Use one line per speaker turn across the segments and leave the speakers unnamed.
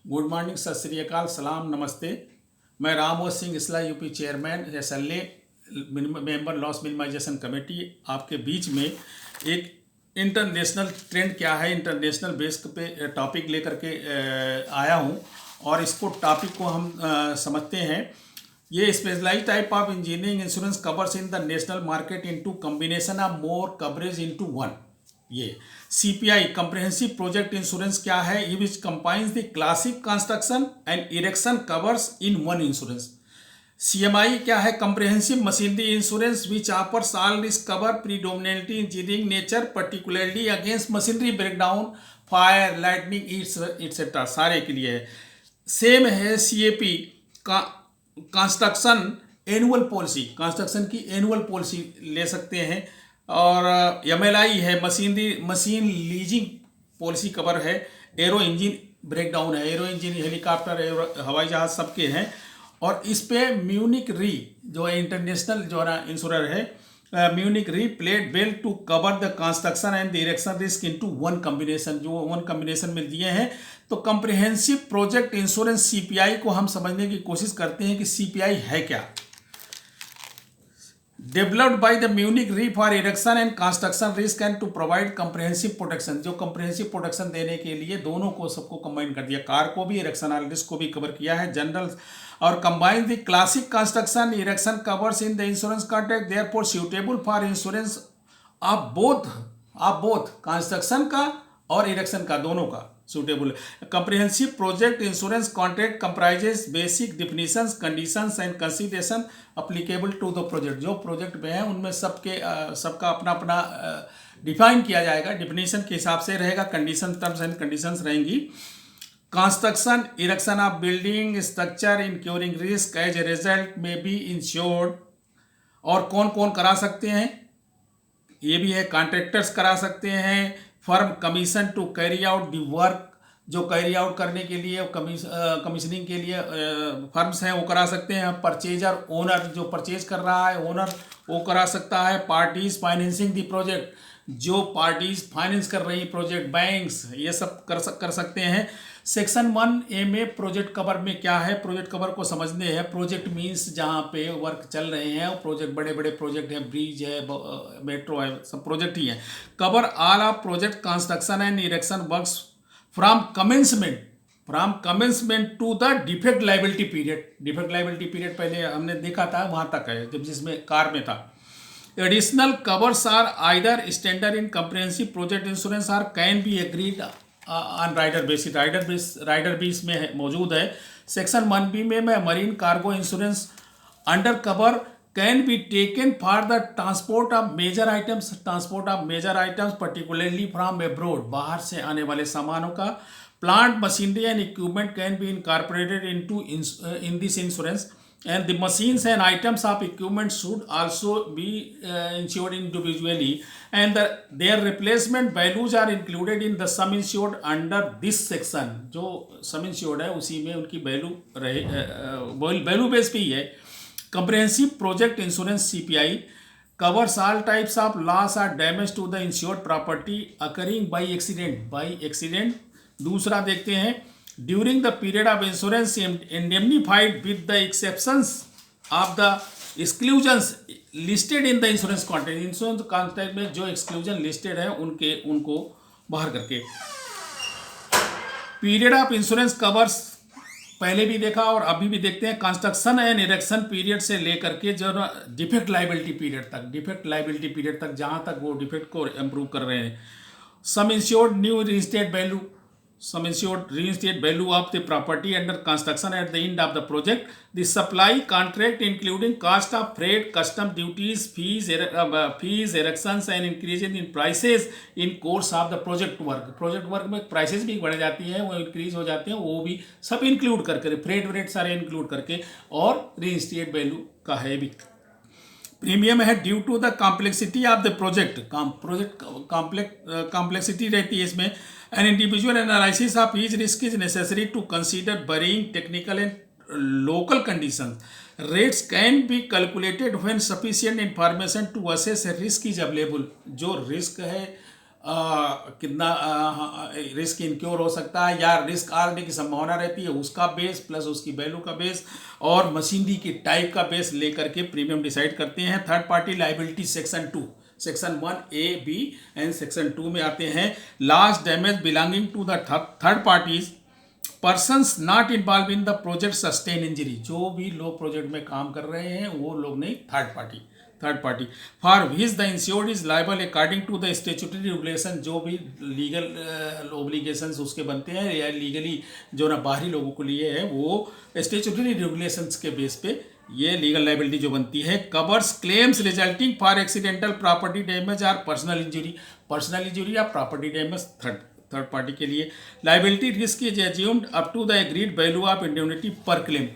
Good morning, सत श्री अकाल, सलाम, नमस्ते। मैं रामोद सिंह इसला, UP chairman SLA member loss minimization committee आपके बीच में एक इंटरनेशनल ट्रेंड क्या है, इंटरनेशनल बेस पे टॉपिक लेकर के आया हूं। और इसको टॉपिक को हम समझते हैं। ये specialise type of engineering insurance covers in the national market into combination of more coverage into one. ये CPI कंप्रिहेंसिव प्रोजेक्ट इंश्योरेंस क्या है? ये which combines the classic construction and erection covers in one insurance. CMI क्या है? Comprehensive machinery insurance which offers all risk cover predominantly engineering nature, particularly against machinery breakdown, fire, lightning etcetera, सारे के लिए है। Same है CAP का construction annual policy, construction की annual policy ले सकते हैं। और MLI है मशीन लीजिंग पॉलिसी कवर है। एरो इंजन ब्रेकडाउन है, एरो इंजन हेलीकॉप्टर, एरो हवाई जहाज सबके हैं। और इस पे म्यूनिक री जो है इंटरनेशनल जो है इंश्योरर है, Munich Re played well to cover the construction and the erection risk into one combination, जो वन कॉम्बिनेशन में दिए हैं। तो कंप्रिहेंसिव प्रोजेक्ट इंश्योरेंस CPI को हम समझने की कोशिश करते हैं कि CPI है क्या। Developed by the Munich Re for erection and construction risk and to provide comprehensive protection, जो कंप्रिहेंसिव प्रोटेक्शन देने के लिए दोनों को सबको कंबाइन कर दिया, कार को भी इरेक्शन और रिस्क को भी कवर किया है। जनरल और combine the classic construction erection covers in the insurance contract, therefore suitable for insurance of both construction का और इरेक्शन का, दोनों का suitable. Comprehensive project insurance contract comprises basic definitions, conditions and consideration applicable to the project. जो project में है उनमें सबका अपना अपना डिफाइन किया जाएगा, डिफिनीशन के हिसाब से रहेगा, कंडीशन, टर्म्स एंड कंडीशंस रहेंगी। Construction erection of building structure incurring risk as a result में बी इंश्योर्ड। और कौन कौन करा सकते हैं? ये भी है, कॉन्ट्रैक्टर्स करा सकते हैं, firm commission to carry out the work, जो कैरी आउट करने के लिए कमीशनिंग के लिए फर्म्स हैं वो करा सकते हैं। परचेजर, ओनर जो परचेज कर रहा है ओनर वो करा सकता है। पार्टीज फाइनेंसिंग दी प्रोजेक्ट, जो पार्टीज फाइनेंस कर रही प्रोजेक्ट, बैंक्स, ये सब कर सकते हैं। सेक्शन 1A में प्रोजेक्ट कवर में क्या है? प्रोजेक्ट कवर को समझने हैं। प्रोजेक्ट मीन्स जहाँ पे वर्क चल रहे हैं, प्रोजेक्ट बड़े बड़े प्रोजेक्ट हैं, ब्रिज है, मेट्रो है, सब प्रोजेक्ट ही है। Cover all of project construction and erection works from commencement to the defect liability period. Defect liability period पहले हमने देखा था, वहाँ तक है जब जिसमें कार में था। Additional covers are either standard in comprehensive project insurance or can be agreed on rider basis, rider base में है, मौजूद है। सेक्शन 1B में marine cargo insurance under cover can be taken for the transport of major items particularly from abroad, बाहर से आने वाले सामानों का। Plant machinery and equipment can be incorporated in this insurance and the machines and items of equipment should also be insured individually, and their replacement values are included in the sum insured under this section। जो sum insured है उसी में उनकी value रहे, value base पे ही है। comprehensive project insurance CPI covers all types of loss or damage to the insured property occurring by accident। दूसरा देखते हैं, during the period of insurance indemnified with the exceptions of the exclusions listed in the insurance contract। Insurance contract में जो exclusion listed है उनको बाहर करके। Period of insurance covers पहले भी देखा और अभी भी देखते हैं। कंस्ट्रक्शन एंड इरेक्शन पीरियड से लेकर के जो डिफेक्ट लाइबिलिटी पीरियड तक जहाँ तक वो डिफेक्ट को इम्प्रूव कर रहे हैं। सम insured new reinstate value, some insured reinstate value of the property under construction at the end of the project। The supply contract including cost of freight, custom duties, fees, erections and increases in prices in course of the project work में prices भी बढ़ जाती है, वो increase हो जाते हैं, वो भी सब इंक्लूड करके, फ्रेट वेट सारे इंक्लूड करके। और रीइंस्टेट वैल्यू का है भी। प्रीमियम है due to the complexity of the project complexity रहती है इसमें। An individual analysis of each risk is necessary to consider varying technical and local conditions. Rates can be calculated when sufficient information to assess risk is available. जो risk है कितना risk इनक्योर हो सकता है या रिस्क आने की संभावना रहती है, उसका बेस प्लस उसकी वैल्यू का बेस और मशीनरी की टाइप का बेस लेकर के प्रीमियम डिसाइड करते हैं। Third party liability section 1A, B and section 2 में आते हैं। Last damage belonging to the third parties persons not involve in the project sustain injury, जो भी लोग प्रोजेक्ट में काम कर रहे हैं वो लोग नहीं, third party for which the insured is liable according to the statutory regulation, जो भी लीगल ओब्लिगेशंस उसके बनते हैं या लीगली जो ना बाहरी लोगों को लिए है वो स्टेचुटरी रेगुलेशंस के बेस पे ये लीगल लाइबिलिटी जो बनती है। Covers claims resulting for accidental property damage और पर्सनल इंजरी या प्रॉपर्टी डैमेज थर्ड पार्टी के लिए। Liability risk is assumed up to the agreed value of indemnity पर क्लेम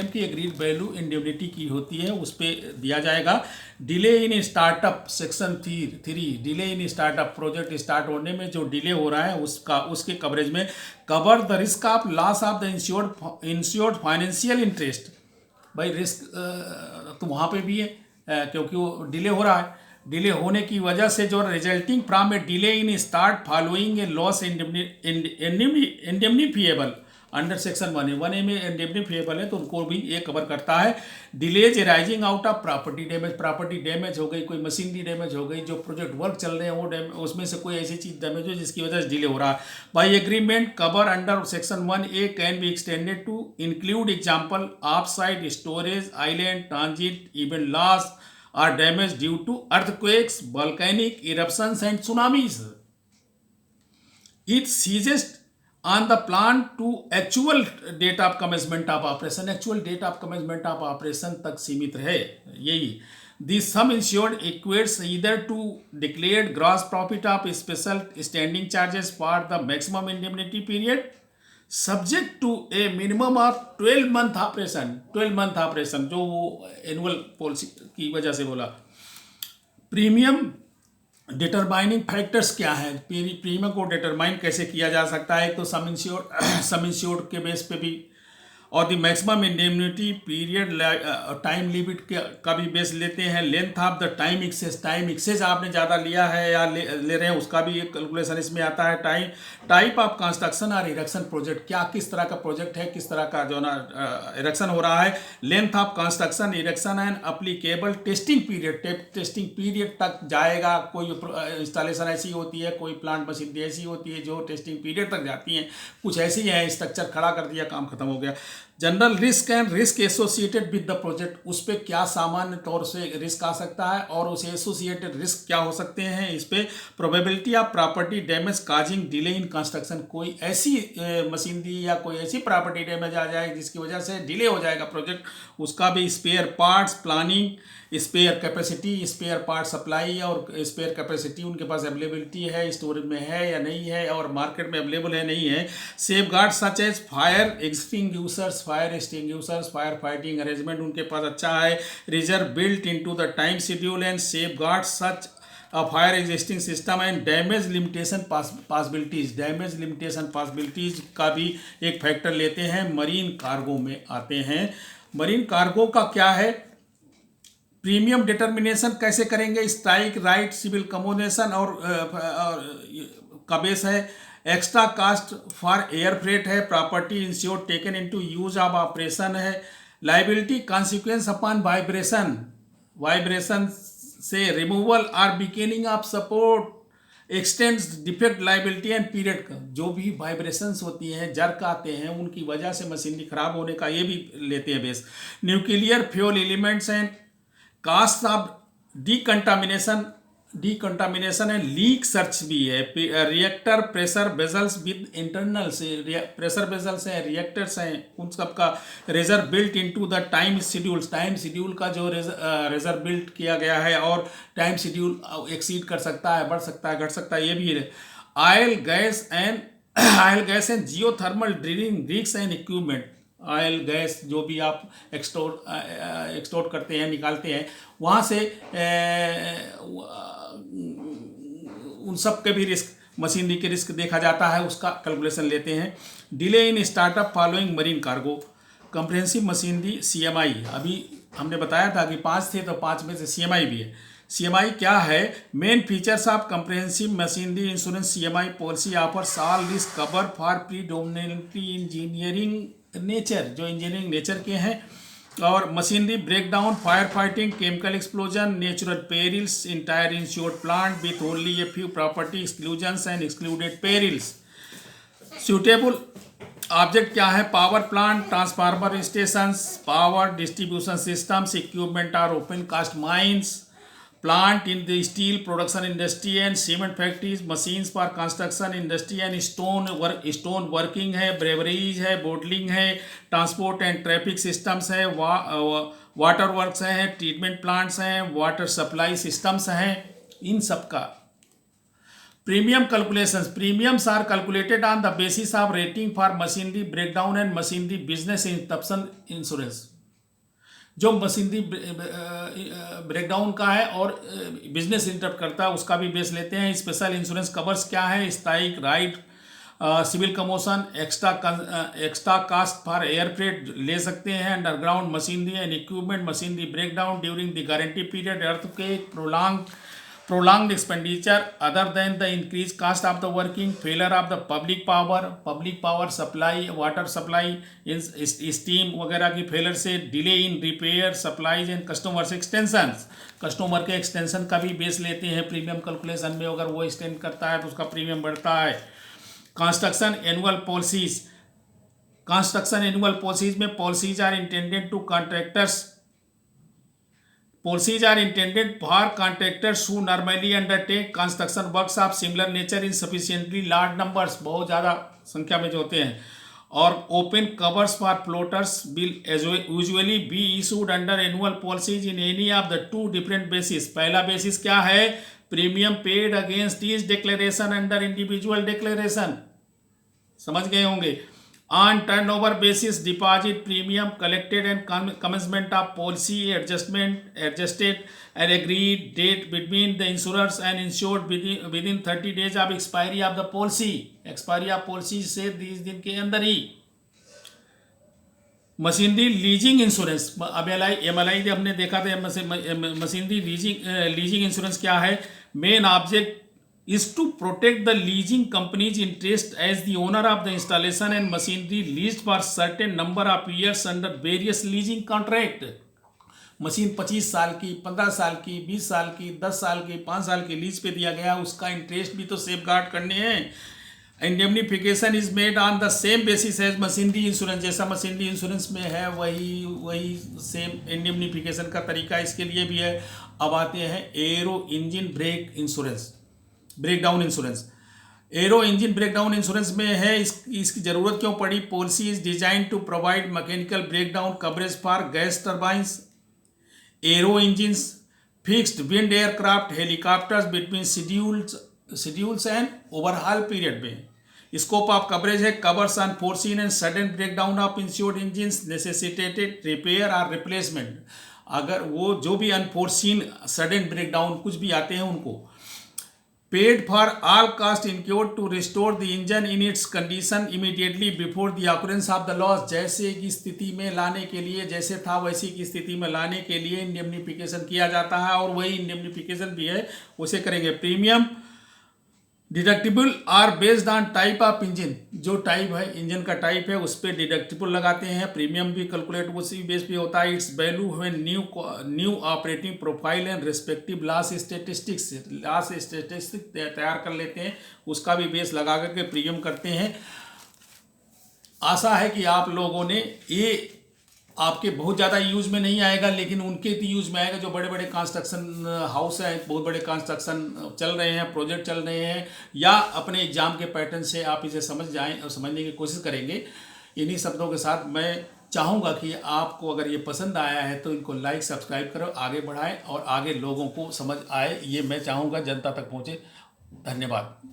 की एग्रीड वैल्यू इंडेमनिटी की होती है उस पर दिया जाएगा। Delay in startup section 3, delay in startup, project start होने में जो डिले हो रहा है उसके कवरेज में cover the risk of loss of the insured financial interest. भाई रिस्क तो वहाँ पे भी है क्योंकि वो डिले हो रहा है, डिले होने की वजह से जो resulting from a delay in start following a loss indemnifiable under section 1A में इंडेमनिफिएबल है तो उनको भी ये कवर करता है। Delays rising out of property damage हो गई, कोई मशीनरी डैमेज हो गई, जो प्रोजेक्ट वर्क चल रहे हैं वो उसमें से कोई ऐसी चीज़ डैमेज हो जिसकी वजह से डिले हो रहा है। By agreement cover under section 1A can be extended to include example of site storage inland transit event loss or damage due to earthquakes, volcanic eruptions and tsunamis. It seizes on the plan to actual date of commencement of operation, actual date of commencement of operation तक सीमित है यही। The sum insured equates either to declared gross profit of special standing charges for the maximum indemnity period subject to a minimum of 12 month operation जो वो annual policy की वजह से बोला। प्रीमियम डिटरमाइनिंग फैक्टर्स क्या है, प्रीमियम को determine कैसे किया जा सकता है, तो सम इंश्योर्ड के बेस पे भी और the maximum indemnity period time limit का भी बेस लेते हैं। Length of the time excess आपने ज़्यादा लिया है या ले रहे हैं उसका भी एक कैलकुलेशन इसमें आता है। टाइप ऑफ कंस्ट्रक्शन और इरेक्शन प्रोजेक्ट, क्या किस तरह का प्रोजेक्ट है, किस तरह का जो ना इरेक्शन हो रहा है। Length of construction erection and applicable testing period तक जाएगा। कोई इंस्टॉलेशन ऐसी होती है, कोई प्लांट मशीनरी ऐसी होती है जो टेस्टिंग पीरियड तक जाती हैं, कुछ ऐसी है स्ट्रक्चर खड़ा कर दिया काम खत्म हो गया। General risk and risk associated with the project, उस पर क्या सामान्य तौर से रिस्क आ सकता है और उसे एसोसिएटेड रिस्क क्या हो सकते हैं। इस पर probability of property damage causing delay in construction, कोई ऐसी मशीनरी या कोई ऐसी प्रॉपर्टी डैमेज आ जाए जिसकी वजह से डिले हो जाएगा प्रोजेक्ट, उसका भी। Spare parts planning, spare capacity, spare part supply और स्पेयर कैपेसिटी उनके पास अवेलेबिलिटी है, स्टोरेज में है या नहीं है और मार्केट में अवेलेबल है नहीं है। Safeguard such as fire extinguishers, fire fighting arrangement उनके पास अच्छा है। Reserve built into the time schedule and safeguard such fire existing system and damage limitation possibilities का भी एक फैक्टर लेते हैं। मरीन कार्गो में आते हैं। मरीन कार्गो का क्या है, प्रीमियम डिटर्मिनेशन कैसे करेंगे, स्ट्राइक राइट सिविल कमोनेशन और का बेस है। Extra cost for air freight है। Property insure taken into use of operation है। लाइबिलिटी कॉन्सिक्वेंस अपॉन वाइब्रेशन से रिमूवल और weakening of support extends defect liability and period का, जो भी वाइब्रेशंस होती हैं जर्क आते हैं उनकी वजह से मशीनरी खराब होने का ये भी लेते हैं base. Nuclear fuel elements and cost of decontamination and leak search भी है। Reactor pressure vessels with internal से प्रेशर वेजल्स हैं, रिएक्टर्स हैं, उन सब का reserve built into the time schedule का जो रिजर्व बिल्ट किया गया है और टाइम शेड्यूल एक्सीड कर सकता है, बढ़ सकता है, घट सकता है, ये भी है। Oil gas and geothermal drilling rigs and equipment, oil gas जो भी आप एक्सटोर्ट करते हैं, निकालते हैं, वहाँ से उन सब के भी रिस्क, मशीनरी के रिस्क देखा जाता है, उसका कैलकुलेशन लेते हैं। Delay in startup following marine cargo, comprehensive machinery CMI, अभी हमने बताया था कि 5 थे तो 5 में से CMI भी है। CMI क्या है? Main features of comprehensive machinery insurance CMI policy offers all risk cover for predominantly engineering nature, जो इंजीनियरिंग नेचर के हैं, और machinery breakdown, fire fighting, chemical explosion, natural perils, entire insured plant with only a few property exclusions and excluded perils. Suitable object क्या है? Power plant, transformer stations, power distribution systems, equipment or open cast mines, plant in the steel production industry and cement factories, machines for construction industry and stone working है, breweries है, bottling है, transport and traffic systems है, water works हैं, treatment plants हैं, water supply systems हैं। इन सब का premium calculations, premiums are calculated on the basis of rating for machinery breakdown and machinery business interruption insurance. जो मशीनरी ब्रेकडाउन का है और बिजनेस इंटरप्ट करता है उसका भी बेस लेते हैं। स्पेशल इंश्योरेंस कवर्स क्या है? Strike riot, civil commotion, extra cost for air freight ले सकते हैं, underground machinery and equipment, machinery breakdown during the guarantee period, earthquake, prolonged expenditure other than the increased cost of the working, failure of the public power supply, water supply, steam वगैरह की failure से, delay in repair, supplies and customers extensions, customer के extension का भी base लेते हैं premium calculation में। अगर वो एक्सटेंड करता है तो उसका प्रीमियम बढ़ता है। Construction annual policies, construction annual policies में policies are intended to contractors, policies are intended for contractors who normally undertake construction works of similar nature in sufficiently large numbers, बहुत ज़्यादा संख्या में जो होते हैं। और open covers for floaters will usually be issued under annual policies in any of the two different bases। पहला basis क्या है? Premium paid against each declaration under individual declaration, समझ गए होंगे। On turnover basis, deposit premium collected and commencement of policy adjusted and agreed date between the insurers and insured within 30 days of expiry of the policy। expiry of policy से 30 दिन के अंदर ही। Machinery leasing insurance, अब MLI हमने देखा था। Machinery leasing insurance क्या है? Main object is to protect the leasing company's interest as the owner of the installation and machinery leased for certain number of years under various leasing contract। Machine 25 साल की, 15 साल की, 20 साल की, 10 साल की, 5 साल की लीज पे दिया गया, उसका इंटरेस्ट भी तो सेफ गार्ड करने हैं। Indemnification is made on the same basis as machinery insurance, जैसा मशीनरी इंश्योरेंस में है वही सेम इंडेमनिफिकेशन का तरीका इसके लिए भी है। अब आते हैं aero engine break insurance, breakdown insurance. Aero engine breakdown insurance में है, इसकी जरूरत क्यों पड़ी? Policy is design to provide mechanical breakdown coverage for gas turbines, aero engines, fixed wind aircraft, helicopters between schedules and overhaul period में। Scope of coverage है covers on foreseen and sudden breakdown of insured engines necessitated repair और replacement. अगर वो जो भी unforeseen sudden breakdown कुछ भी आते हैं उनको। Paid for all cost incurred to restore the engine in its condition immediately before the occurrence of the loss, जैसे की स्थिति में लाने के लिए, जैसे था वैसी की स्थिति में लाने के लिए इंडेमनिफिकेशन किया जाता है, और वही इंडेमनिफिकेशन भी है उसे करेंगे। Premium deductible are based on type of engine, जो टाइप है इंजन का टाइप है उस पर डिडक्टिबल लगाते हैं। प्रीमियम भी कैलकुलेट उसी बेस पे होता है। It's value when new operating profile and respective loss statistics तैयार कर लेते हैं, उसका भी बेस लगा करके प्रीमियम करते हैं। आशा है कि आप लोगों ने ये आपके बहुत ज़्यादा यूज में नहीं आएगा, लेकिन उनके यूज में आएगा जो बड़े बड़े कंस्ट्रक्शन हाउस हैं, बहुत बड़े कंस्ट्रक्शन चल रहे हैं, प्रोजेक्ट चल रहे हैं, या अपने एग्जाम के पैटर्न से आप इसे समझ जाएं और समझने की कोशिश करेंगे। इन्हीं शब्दों के साथ मैं चाहूँगा कि आपको अगर ये पसंद आया है तो इनको लाइक सब्सक्राइब करो, आगे बढ़ाएं और आगे लोगों को समझ आए, ये मैं चाहूँगा जनता तक पहुँचे। धन्यवाद।